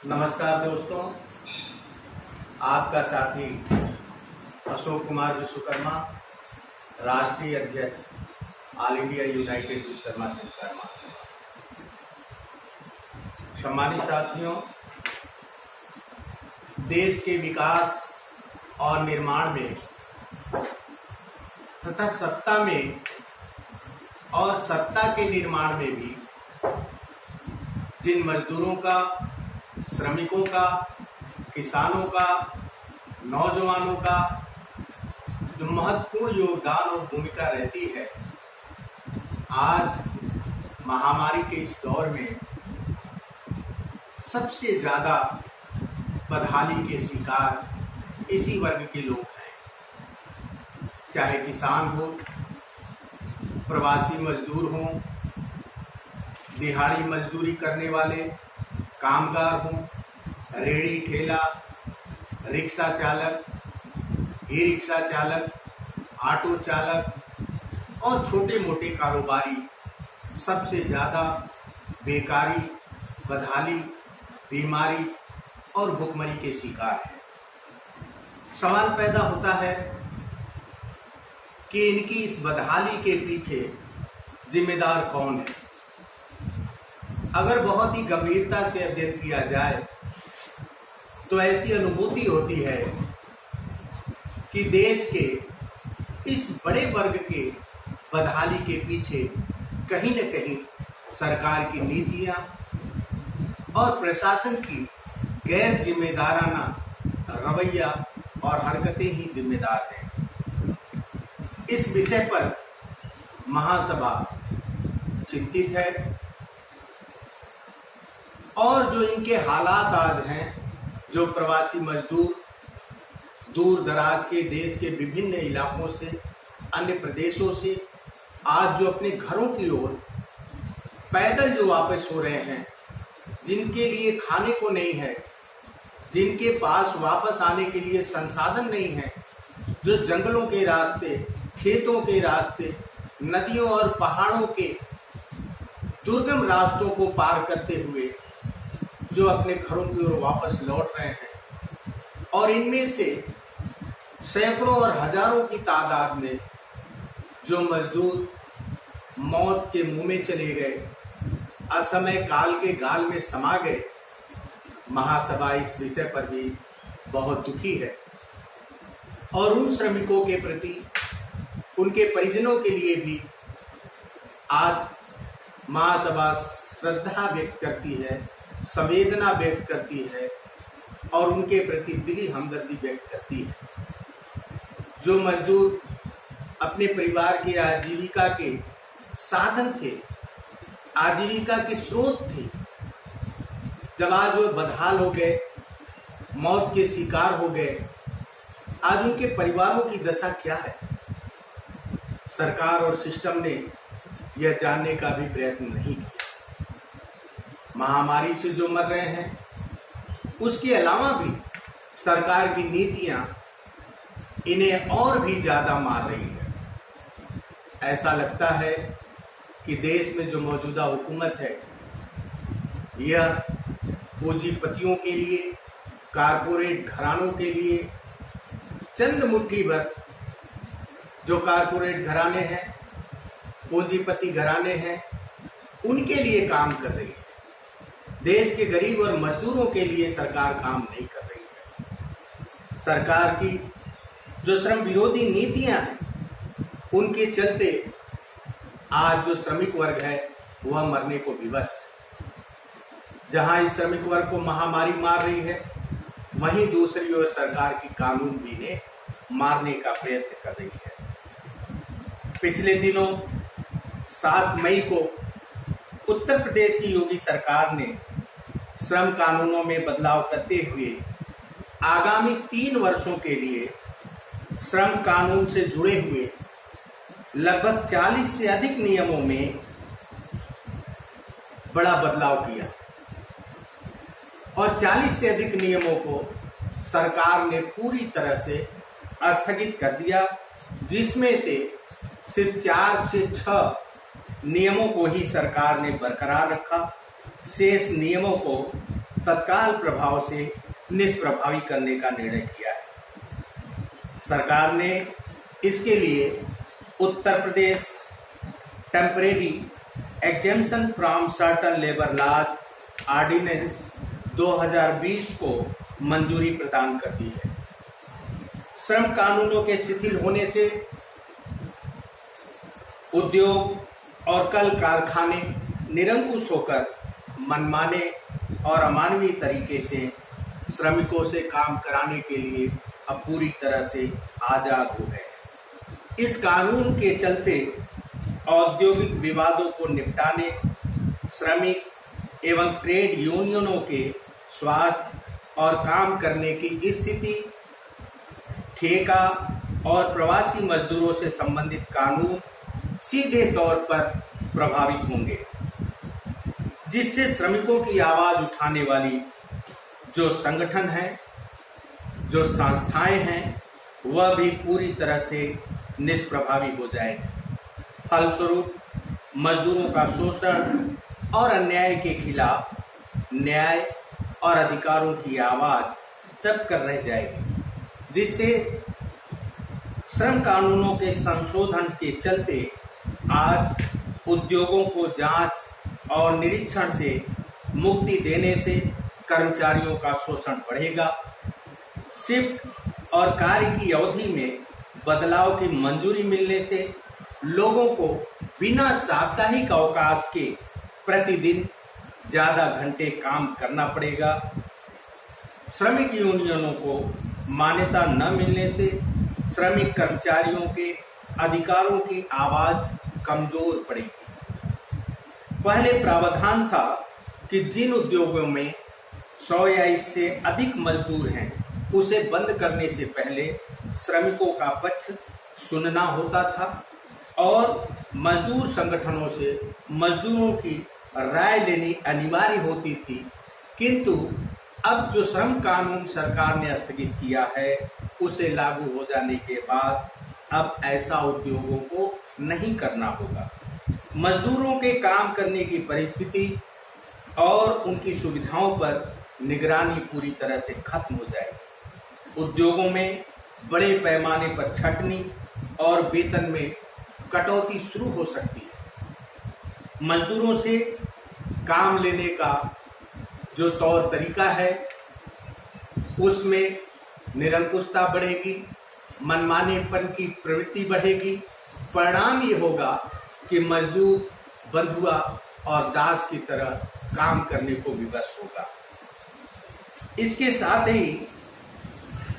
नमस्कार दोस्तों, आपका साथी अशोक कुमार विश्वकर्मा, राष्ट्रीय अध्यक्ष ऑल इंडिया यूनाइटेड विश्वकर्मा संघ महासभा। सम्मानित साथियों, देश के विकास और निर्माण में तथा सत्ता में और सत्ता के निर्माण में भी जिन मजदूरों का, श्रमिकों का, किसानों का, नौजवानों का जो महत्वपूर्ण योगदान और भूमिका रहती है, आज महामारी के इस दौर में सबसे ज्यादा बदहाली के शिकार इसी वर्ग के लोग हैं। चाहे किसान हो, प्रवासी मजदूर हों, दिहाड़ी मजदूरी करने वाले कामगार हों, रेहड़ी ठेला, रिक्शा चालक, ई रिक्शा चालक, ऑटो चालक और छोटे मोटे कारोबारी सबसे ज़्यादा बेकारी, बदहाली, बीमारी और भुखमरी के शिकार हैं। सवाल पैदा होता है कि इनकी इस बदहाली के पीछे जिम्मेदार कौन है। अगर बहुत ही गंभीरता से अध्ययन किया जाए तो ऐसी अनुभूति होती है कि देश के इस बड़े वर्ग के बदहाली के पीछे कहीं न कहीं सरकार की नीतियां और प्रशासन की गैर जिम्मेदाराना रवैया और हरकतें ही जिम्मेदार हैं। इस विषय पर महासभा चिंतित है और जो इनके हालात आज हैं, जो प्रवासी मजदूर दूर दराज के देश के विभिन्न इलाकों से, अन्य प्रदेशों से आज जो अपने घरों की ओर पैदल जो वापस हो रहे हैं, जिनके लिए खाने को नहीं है, जिनके पास वापस आने के लिए संसाधन नहीं है, जो जंगलों के रास्ते, खेतों के रास्ते, नदियों और पहाड़ों के दुर्गम रास्तों को पार करते हुए जो अपने घरों की ओर वापस लौट रहे हैं, और इनमें से सैकड़ों और हजारों की तादाद में जो मजदूर मौत के मुंह में चले गए, असमय काल के गाल में समा गए। महासभा इस विषय पर भी बहुत दुखी है और उन श्रमिकों के प्रति, उनके परिजनों के लिए भी आज महासभा श्रद्धा व्यक्त करती है, संवेदना व्यक्त करती है और उनके प्रति दिली हमदर्दी व्यक्त करती है। जो मजदूर अपने परिवार की आजीविका के साधन थे, आजीविका के स्रोत थे, जब आज वो बदहाल हो गए, मौत के शिकार हो गए, आज उनके परिवारों की दशा क्या है? सरकार और सिस्टम ने यह जानने का भी प्रयत्न नहीं किया। महामारी से जो मर रहे हैं, उसके अलावा भी सरकार की नीतियां इन्हें और भी ज्यादा मार रही है। ऐसा लगता है कि देश में जो मौजूदा हुकूमत है, यह पूंजीपतियों के लिए, कारपोरेट घरानों के लिए, चंद मुट्ठी भर जो कारपोरेट घराने हैं, पूंजीपति घराने हैं, उनके लिए काम कर रही है। देश के गरीब और मजदूरों के लिए सरकार काम नहीं कर रही है। सरकार की जो श्रम विरोधी नीतियां हैं, उनके चलते आज जो श्रमिक वर्ग है वह मरने को विवश है। जहां इस श्रमिक वर्ग को महामारी मार रही है, वहीं दूसरी ओर सरकार की कानून भी इन्हें मारने का प्रयत्न कर रही है। पिछले दिनों 7 मई को उत्तर प्रदेश की योगी सरकार ने श्रम कानूनों में बदलाव करते हुए आगामी 3 वर्षों के लिए श्रम कानून से जुड़े हुए लगभग 40 से अधिक नियमों में बड़ा बदलाव किया और 40 से अधिक नियमों को सरकार ने पूरी तरह से स्थगित कर दिया, जिसमें से सिर्फ 4 से 6 नियमों को ही सरकार ने बरकरार रखा। शेष नियमों को तत्काल प्रभाव से निष्प्रभावी करने का निर्णय किया है। सरकार ने इसके लिए Uttar Pradesh temporary exemption from certain labour laws ordinance 2020 को मंजूरी प्रदान कर दी है। श्रम कानूनों के शिथिल होने से उद्योग और कल कारखाने निरंकुश होकर मनमाने और अमानवीय तरीके से श्रमिकों से काम कराने के लिए अब पूरी तरह से आजाद हो गए। इस कानून के चलते औद्योगिक विवादों को निपटाने, श्रमिक एवं ट्रेड यूनियनों के स्वास्थ्य और काम करने की स्थिति, ठेका और प्रवासी मजदूरों से संबंधित कानून सीधे तौर पर प्रभावित होंगे, जिससे श्रमिकों की आवाज उठाने वाली जो संगठन हैं, जो संस्थाएं हैं, वह भी पूरी तरह से निष्प्रभावी हो जाएगी। फलस्वरूप मजदूरों का शोषण और अन्याय के खिलाफ न्याय और अधिकारों की आवाज तब कर रह जाएगी, जिससे श्रम कानूनों के संशोधन के चलते आज उद्योगों को जांच और निरीक्षण से मुक्ति देने से कर्मचारियों का शोषण बढ़ेगा। शिफ्ट और कार्य की अवधि में बदलाव की मंजूरी मिलने से लोगों को बिना साप्ताहिक अवकाश के प्रतिदिन ज्यादा घंटे काम करना पड़ेगा। श्रमिक यूनियनों को मान्यता न मिलने से श्रमिक कर्मचारियों के अधिकारों की आवाज कमजोर पड़ेगी। पहले प्रावधान था कि जिन उद्योगों में 100 या इससे अधिक मजदूर हैं, उसे बंद करने से पहले श्रमिकों का पक्ष सुनना होता था और मजदूर संगठनों से मजदूरों की राय लेनी अनिवार्य होती थी। किंतु अब जो श्रम कानून सरकार ने स्थगित किया है, उसे लागू हो जाने के बाद अब ऐसा उद्योगों को नहीं करना होगा। मजदूरों के काम करने की परिस्थिति और उनकी सुविधाओं पर निगरानी पूरी तरह से खत्म हो जाएगी। उद्योगों में बड़े पैमाने पर छटनी और वेतन में कटौती शुरू हो सकती है। मजदूरों से काम लेने का जो तौर तरीका है, उसमें निरंकुशता बढ़ेगी, मनमानेपन की प्रवृत्ति बढ़ेगी। परिणाम ये होगा कि मजदूर बंधुआ और दास की तरह काम करने को विवश होगा। इसके साथ ही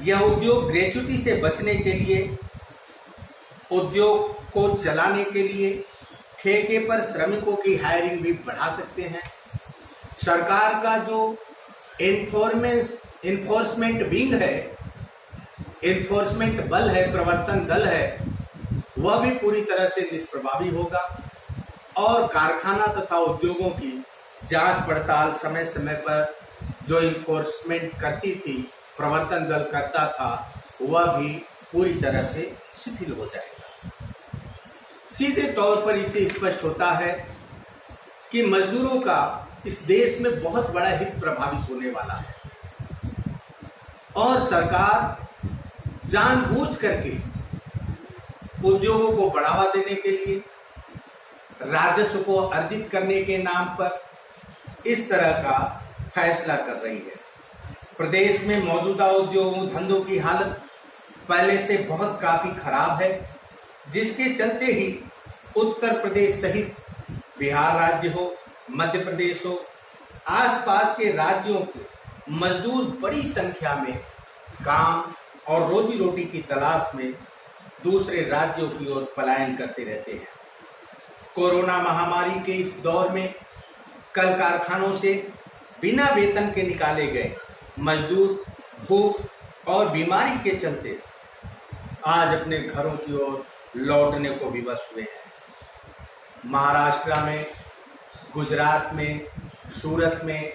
यह उद्योग ग्रेच्युटी से बचने के लिए, उद्योग को चलाने के लिए ठेके पर श्रमिकों की हायरिंग भी बढ़ा सकते हैं। सरकार का जो एनफोर्समेंट विंग है, एनफोर्समेंट बल है, प्रवर्तन दल है, वह भी पूरी तरह से निष्प्रभावी होगा और कारखाना तथा उद्योगों की जांच पड़ताल समय समय पर जो इन्फोर्समेंट करती थी, प्रवर्तन दल करता था, वह भी पूरी तरह से शिथिल हो जाएगा। सीधे तौर पर इसे स्पष्ट होता है कि मजदूरों का इस देश में बहुत बड़ा हित प्रभावित होने वाला है और सरकार जानबूझ करके उद्योगों को बढ़ावा देने के लिए, राजस्व को अर्जित करने के नाम पर इस तरह का फैसला कर रही है। प्रदेश में मौजूदा उद्योगों धंधों की हालत पहले से बहुत काफी खराब है, जिसके चलते ही उत्तर प्रदेश सहित बिहार राज्य हो, मध्य प्रदेश हो, आसपास के राज्यों के मजदूर बड़ी संख्या में काम और रोजी रोटी की तलाश में दूसरे राज्यों की ओर पलायन करते रहते हैं। कोरोना महामारी के इस दौर में कल कारखानों से बिना वेतन के निकाले गए मजदूर भूख और बीमारी के चलते आज अपने घरों की ओर लौटने को विवश हुए हैं। महाराष्ट्र में, गुजरात में, सूरत में,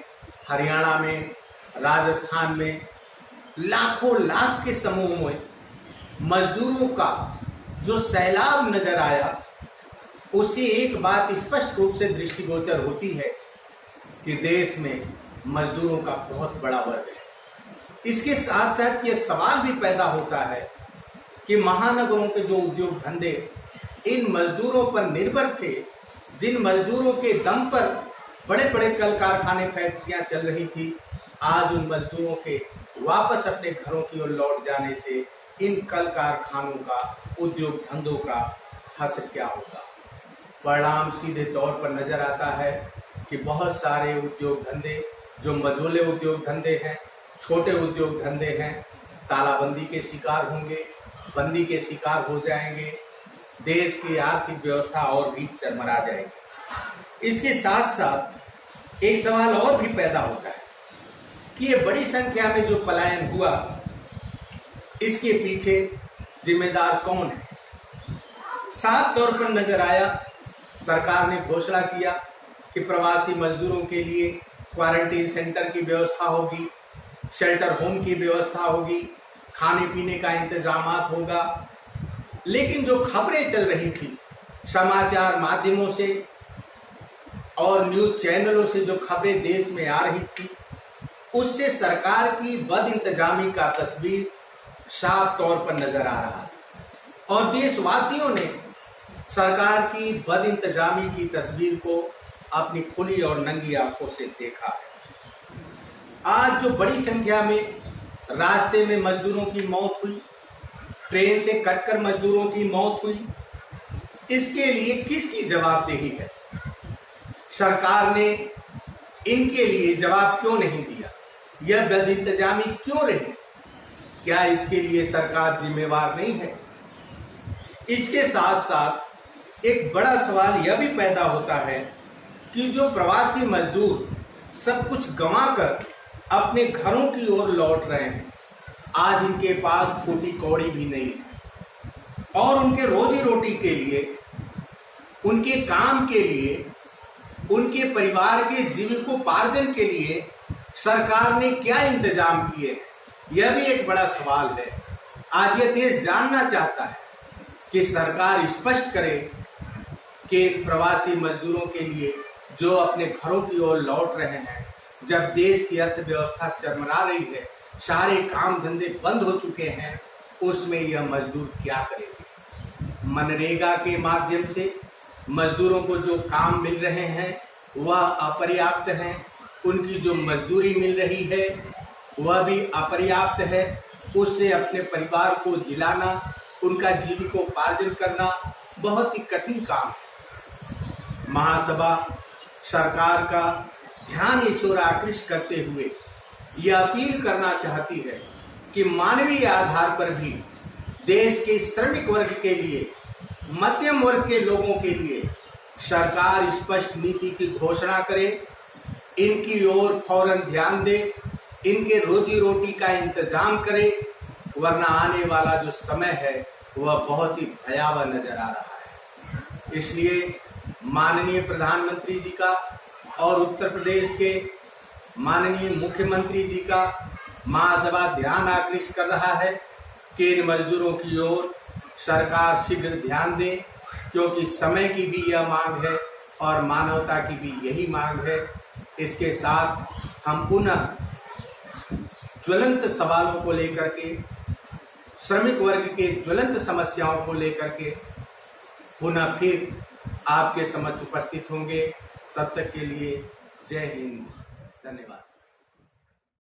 हरियाणा में, राजस्थान में लाखों लाख के समूह में मजदूरों का जो सैलाब नजर आया, उससे एक बात स्पष्ट रूप से दृष्टिगोचर होती है कि देश में मजदूरों का बहुत बड़ा वर्ग है। इसके साथ साथ ये सवाल भी पैदा होता है कि महानगरों के जो उद्योग धंधे इन मजदूरों पर निर्भर थे, जिन मजदूरों के दम पर बड़े बड़े कल कारखाने फैक्ट्रियां चल रही थी, आज उन मजदूरों के वापस अपने घरों की ओर लौट जाने से इन कल कारखानों का, उद्योग धंधों का हासिल क्या होगा। परिणाम सीधे तौर पर नजर आता है कि बहुत सारे उद्योग धंधे जो मझोले उद्योग धंधे हैं, छोटे उद्योग धंधे हैं, तालाबंदी के शिकार होंगे, बंदी के शिकार हो जाएंगे, देश की आर्थिक व्यवस्था और भी चरमरा जाएगी। इसके साथ साथ एक सवाल और भी पैदा होता है कि ये बड़ी संख्या में जो पलायन हुआ, इसके पीछे जिम्मेदार कौन है। साफ तौर पर नजर आया, सरकार ने घोषणा किया कि प्रवासी मजदूरों के लिए क्वारंटीन सेंटर की व्यवस्था होगी, शेल्टर होम की व्यवस्था होगी, खाने पीने का इंतजाम होगा। लेकिन जो खबरें चल रही थी समाचार माध्यमों से और न्यूज चैनलों से, जो खबरें देश में आ रही थी, उससे सरकार की बद इंतजामी का तस्वीर साफ तौर पर नजर आ रहा है और देशवासियों ने सरकार की बद इंतजामी की तस्वीर को अपनी खुली और नंगी आंखों से देखा है। आज जो बड़ी संख्या में रास्ते में मजदूरों की मौत हुई, ट्रेन से कटकर मजदूरों की मौत हुई, इसके लिए किसकी जवाबदेही है? सरकार ने इनके लिए जवाब क्यों नहीं दिया? यह बद इंतजामी क्यों रही? क्या इसके लिए सरकार जिम्मेवार नहीं है? इसके साथ साथ एक बड़ा सवाल यह भी पैदा होता है कि जो प्रवासी मजदूर सब कुछ गंवाकर अपने घरों की ओर लौट रहे हैं, आज इनके पास फूटी कौड़ी भी नहीं है और उनके रोजी रोटी के लिए, उनके काम के लिए, उनके परिवार के जीविकोपार्जन के लिए सरकार ने क्या इंतजाम किए, यह भी एक बड़ा सवाल है। आज यह देश जानना चाहता है कि सरकार स्पष्ट करे कि प्रवासी मजदूरों के लिए जो अपने घरों की ओर लौट रहे हैं, जब देश की अर्थव्यवस्था चरमरा रही है, सारे काम धंधे बंद हो चुके हैं, उसमें यह मजदूर क्या करेंगे। मनरेगा के माध्यम से मजदूरों को जो काम मिल रहे हैं वह अपर्याप्त हैं, उनकी जो मजदूरी मिल रही है वह भी अपर्याप्त है। उससे अपने परिवार को जिलाना, उनका जीविकोपार्जन करना बहुत ही कठिन काम है। महासभा सरकार का ध्यान इस ओर आकृष्ट करते हुए यह अपील करना चाहती है कि मानवीय आधार पर भी देश के श्रमिक वर्ग के लिए, मध्यम वर्ग के लोगों के लिए सरकार स्पष्ट नीति की घोषणा करे, इनकी ओर फौरन ध्यान दे, इनके रोजी रोटी का इंतजाम करे, वरना आने वाला जो समय है वह बहुत ही भयावह नजर आ रहा है। इसलिए माननीय प्रधानमंत्री जी का और उत्तर प्रदेश के माननीय मुख्यमंत्री जी का महासभा ध्यान आकृष्ट कर रहा है कि इन मजदूरों की ओर सरकार शीघ्र ध्यान दे, क्योंकि समय की भी यह मांग है और मानवता की भी यही मांग है। इसके साथ हम पुनः ज्वलंत सवालों को लेकर के, श्रमिक वर्ग के ज्वलंत समस्याओं को लेकर के पुनः फिर आपके समक्ष उपस्थित होंगे। तब तक के लिए जय हिंद, धन्यवाद।